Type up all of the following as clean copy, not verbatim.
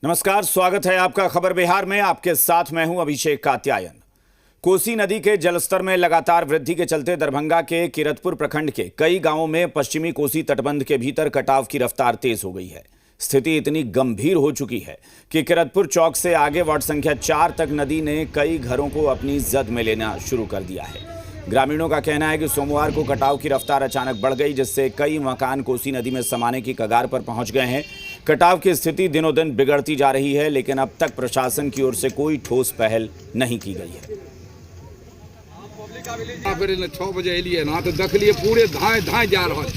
नमस्कार, स्वागत है आपका खबर बिहार में। आपके साथ मैं हूं अभिषेक कात्यायन। कोसी नदी के जलस्तर में लगातार वृद्धि के चलते दरभंगा के किरतपुर प्रखंड के कई गांवों में पश्चिमी कोसी तटबंध के भीतर कटाव की रफ्तार तेज हो गई है। स्थिति इतनी गंभीर हो चुकी है कि किरतपुर चौक से आगे वार्ड संख्या 4 तक नदी ने कई घरों को अपनी जद में लेना शुरू कर दिया है। ग्रामीणों का कहना है कि सोमवार को कटाव की रफ्तार अचानक बढ़ गई, जिससे कई मकान कोसी नदी में समाने की कगार पर पहुंच गए हैं। कटाव की स्थिति दिनों दिन बिगड़ती जा रही है, लेकिन अब तक प्रशासन की ओर से कोई ठोस पहल नहीं की गई है। 6 बजे एलिए ना तो देखलिए पूरे धाए धाए जा रहा है।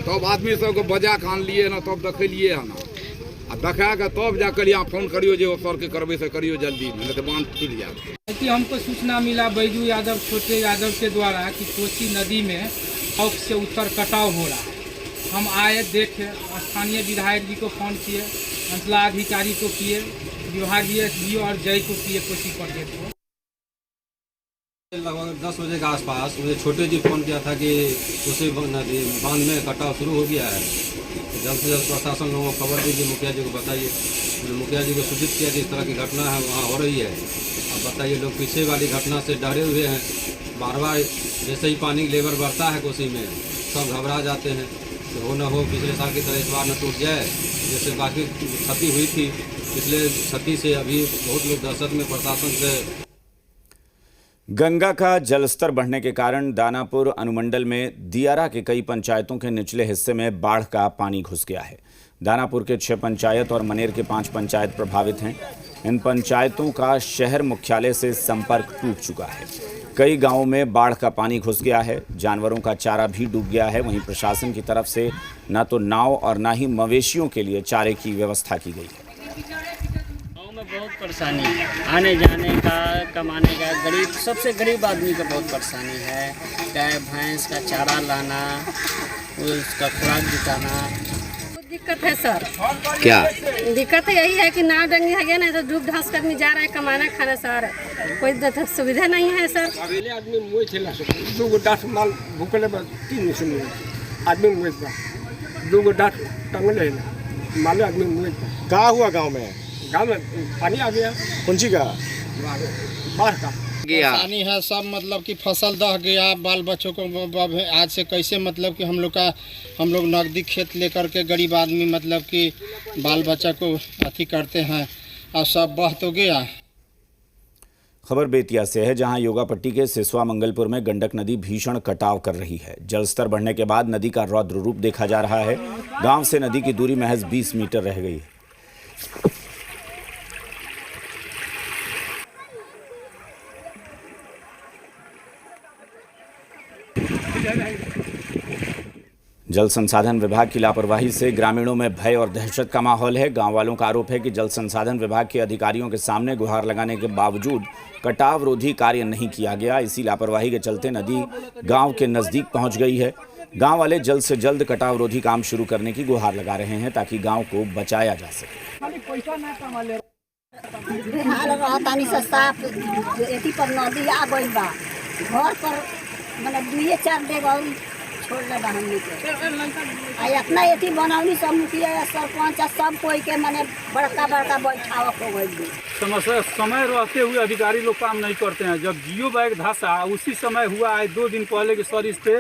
तब आदमी सबके बजा कान लिए ना, तब देखलिए ना आ देखा के तब जाकर यहाँ फोन करियो जे सर के करबे से करियो जल्दी, नहीं तो बांध टूट जाए। कि हमको सूचना मिला बैजू यादव छोटे यादव के द्वारा कि कोसी नदी में हौक से उत्तर कटाव हो रहा है। हम आए, देखे, स्थानीय विधायक जी को फोन किए, अंचलाधिकारी को किए, विभागीय डी और जय को किए कोसी प्रोजेक्ट को। लगभग 10 बजे के आसपास मुझे छोटे जी फोन किया था कि कोसी नदी बांध में कटाव शुरू हो गया है। जल्द से जल्द प्रशासन लोगों को खबर दीजिए, मुखिया जी को बताइए। मैंने मुखिया जी को सूचित किया कि इस तरह की घटना है वहाँ हो रही है। अब बताइए, लोग पीछे वाली घटना से डरे हुए हैं। बार बार जैसे ही पानी लेवल बढ़ता है कोसी में, सब घबरा जाते हैं कि हो न हो पिछले साल की तरह इस बार न टूट जाए। जैसे काफ़ी क्षति हुई थी, पिछले क्षति से अभी बहुत लोग दहशत में प्रशासन से। गंगा का जलस्तर बढ़ने के कारण दानापुर अनुमंडल में दियारा के कई पंचायतों के निचले हिस्से में बाढ़ का पानी घुस गया है। दानापुर के 6 पंचायत और मनेर के 5 पंचायत प्रभावित हैं। इन पंचायतों का शहर मुख्यालय से संपर्क टूट चुका है। कई गांवों में बाढ़ का पानी घुस गया है। जानवरों का चारा भी डूब गया है। वहीं प्रशासन की तरफ से न तो नाव और न ही मवेशियों के लिए चारे की व्यवस्था की गई है। बहुत परेशानी है, आने जाने का, कमाने का, गरीब, सबसे गरीब आदमी का बहुत परेशानी है। गाय भैंस का चारा लाना, उसका खुराक जुटाना। दिक्कत है सर। क्या दिक्कत यही है कि नाव डंगी है ना, तो डूब धंस कर जा रहा है कमाना खाना सर, कोई सुविधा नहीं है सर। पहले आदमी मुँह छेला दो गो डाठ माल भूखले 3 आदमी मुँह 2 गो डाठ टंगले माले आदमी मुँह। कहाँ हुआ गांव में? गाँव में पानी आ गया। कुंची का बाढ़ का परेशानी है सब, मतलब कि फसल दह गया। बाल बच्चों को आज से कैसे, मतलब कि हम लोग नकदी खेत लेकर के गरीब आदमी मतलब कि बाल बच्चा को अथी करते हैं, और सब बह तो गया। खबर बेतिया से है, जहां योगापट्टी के सिसवा मंगलपुर में गंडक नदी भीषण कटाव कर रही है। जलस्तर बढ़ने के बाद नदी का रौद्र रूप देखा जा रहा है। गांव से नदी की दूरी महज 20 मीटर रह गई है। जल संसाधन विभाग की लापरवाही से ग्रामीणों में भय और दहशत का माहौल है। गांव वालों का आरोप है कि जल संसाधन विभाग के अधिकारियों के सामने गुहार लगाने के बावजूद कटाव रोधी कार्य नहीं किया गया। इसी लापरवाही के चलते नदी गांव के नजदीक पहुंच गई है। गांव वाले जल्द से जल्द कटाव रोधी काम शुरू करने की गुहार लगा रहे हैं, ताकि गांव को बचाया जा सके। घर पर मतलब 2-4 देगा छोड़ लगा हमने के अपना एथी बनौनी सब मुखिया सरपंच सब कोई के माने बड़का बड़का बैठावक हो गई। समस्या समय रहते हुए अधिकारी लोग काम नहीं करते हैं। जब जियो बैग धंसा उसी समय हुआ है 2 दिन पहले कि सर इस पे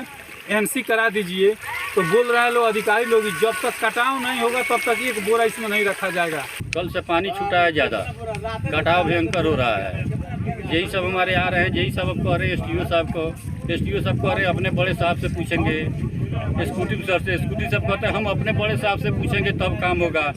एमसी करा दीजिए, तो बोल रहे हैं लोग अधिकारी लोग जब तक कटाव नहीं होगा तब तक एक बोरा इसमें नहीं रखा जाएगा। कल से पानी छूटा है ज़्यादा, कटाव भयंकर हो रहा है। यही सब हमारे आ रहे हैं, यही सब कह रहे हैं एसटीओ साहब कह रहे हैं अपने बड़े साहब से पूछेंगे, स्कूटी सब कहते हैं हम अपने बड़े साहब से पूछेंगे तब काम होगा।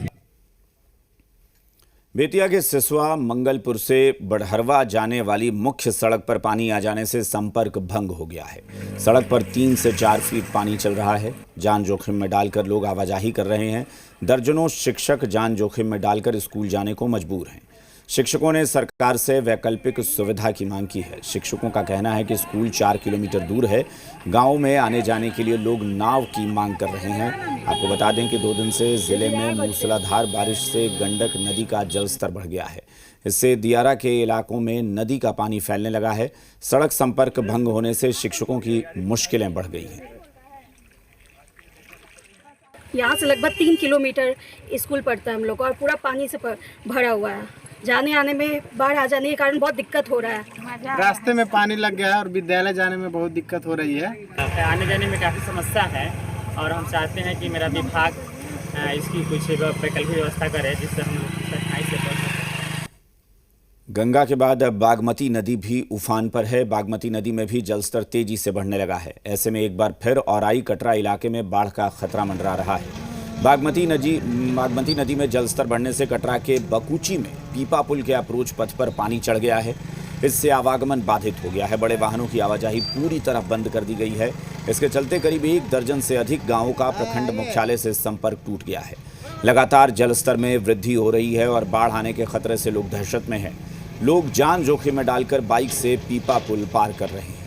बेतिया के सिसवा मंगलपुर से बड़हरवा जाने वाली मुख्य सड़क पर पानी आ जाने से संपर्क भंग हो गया है। सड़क पर 3 से 4 फीट पानी चल रहा है। जान जोखिम में डालकर लोग आवाजाही कर रहे हैं। दर्जनों शिक्षक जान जोखिम में डालकर स्कूल जाने को मजबूर हैं। शिक्षकों ने सरकार से वैकल्पिक सुविधा की मांग की है। शिक्षकों का कहना है कि स्कूल 4 किलोमीटर दूर है। गांव में आने जाने के लिए लोग नाव की मांग कर रहे हैं। आपको बता दें कि 2 दिन से जिले में मूसलाधार बारिश से गंडक नदी का जलस्तर बढ़ गया है। इससे दियारा के इलाकों में नदी का पानी फैलने लगा है। सड़क संपर्क भंग होने से शिक्षकों की मुश्किलें बढ़ गई हैं। यहाँ से लगभग 3 किलोमीटर स्कूल पड़ता है हम लोग को, और पूरा पानी से भरा हुआ है। जाने आने में बाढ़ आ जाने के कारण बहुत दिक्कत हो रहा है। रास्ते में पानी लग गया है और विद्यालय जाने में बहुत दिक्कत हो रही है। आने जाने में काफ़ी समस्या है और हम चाहते हैं कि मेरा विभाग इसकी कुछ वैकल्पिक व्यवस्था करे जिससे हम लोग कठिनाई से बच सकें। गंगा के बाद अब बागमती नदी भी उफान पर है। बागमती नदी में भी जलस्तर तेजी से बढ़ने लगा है। ऐसे में एक बार फिर औराई कटरा इलाके में बाढ़ का खतरा मंडरा रहा है। बागमती नदी में जलस्तर बढ़ने से कटरा के बकुची में पीपा पुल के अप्रोच पथ पर पानी चढ़ गया है। इससे आवागमन बाधित हो गया है। बड़े वाहनों की आवाजाही पूरी तरह बंद कर दी गई है। इसके चलते करीब 1 दर्जन से अधिक गांवों का प्रखंड मुख्यालय से संपर्क टूट गया है। लगातार जलस्तर में वृद्धि हो रही है और बाढ़ आने के खतरे से लोग दहशत में हैं। लोग जान जोखिम में डालकर बाइक से पीपा पुल पार कर रहे हैं।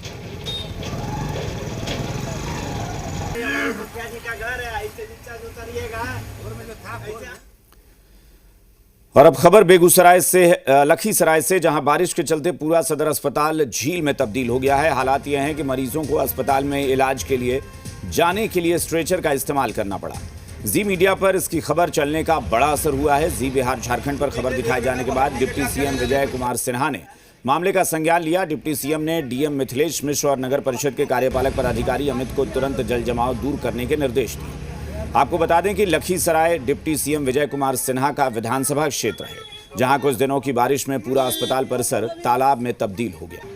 और अब खबर बेगूसराय से, लखीसराय से, जहां बारिश के चलते पूरा सदर अस्पताल झील में तब्दील हो गया है। हालात यह हैं कि मरीजों को अस्पताल में इलाज के लिए जाने के लिए स्ट्रेचर का इस्तेमाल करना पड़ा। जी मीडिया पर इसकी खबर चलने का बड़ा असर हुआ है। जी बिहार झारखंड पर खबर दिखाए जाने के बाद डिप्टी सीएम विजय कुमार सिन्हा ने मामले का संज्ञान लिया। डिप्टी सीएम ने डीएम मिथिलेश मिश्र और नगर परिषद के कार्यपालक पदाधिकारी अमित को तुरंत जल जमाव दूर करने के निर्देश दिए। आपको बता दें कि लखीसराय डिप्टी सीएम विजय कुमार सिन्हा का विधानसभा क्षेत्र है, जहां कुछ दिनों की बारिश में पूरा अस्पताल परिसर तालाब में तब्दील हो गया।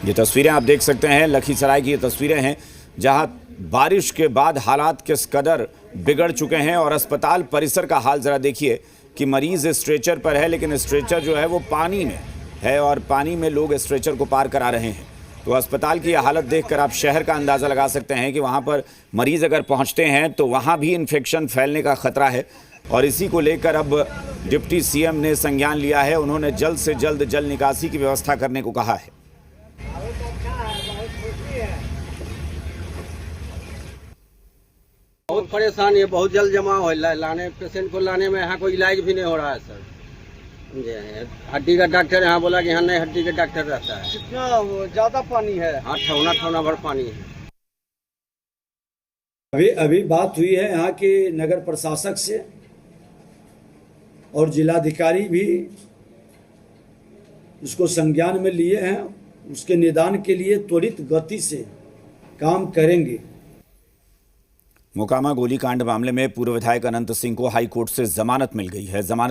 ये तस्वीरें आप देख सकते हैं, लखीसराय की ये तस्वीरें हैं जहां बारिश के बाद हालात किस कदर बिगड़ चुके हैं। और अस्पताल परिसर का हाल जरा देखिए कि मरीज स्ट्रेचर पर है, लेकिन स्ट्रेचर जो है वो पानी में है और पानी में लोग स्ट्रेचर को पार करा रहे हैं। तो अस्पताल की हालत देखकर आप शहर का अंदाज़ा लगा सकते हैं कि वहाँ पर मरीज़ अगर पहुँचते हैं तो वहाँ भी इन्फेक्शन फैलने का खतरा है। और इसी को लेकर अब डिप्टी सीएम ने संज्ञान लिया है। उन्होंने जल्द से जल्द जल निकासी की व्यवस्था करने को कहा है। बहुत परेशानी है, बहुत जल जमा हो लाने पेशेंट को लाने में यहाँ कोई इलाज भी नहीं हो रहा है सर। हड्डी का डॉक्टर यहाँ बोला कि यहाँ नहीं हड्डी का डॉक्टर रहता है। कितना ज्यादा पानी है? हाँ, ठौना भर पानी है। अभी बात हुई है यहाँ के नगर प्रशासक से और जिलाधिकारी भी इसको संज्ञान में लिए हैं। उसके निदान के लिए त्वरित गति से काम करेंगे। मोकामा गोलीकांड मामले में पूर्व विधायक अनंत सिंह को हाई कोर्ट से जमानत मिल गई है। जमानत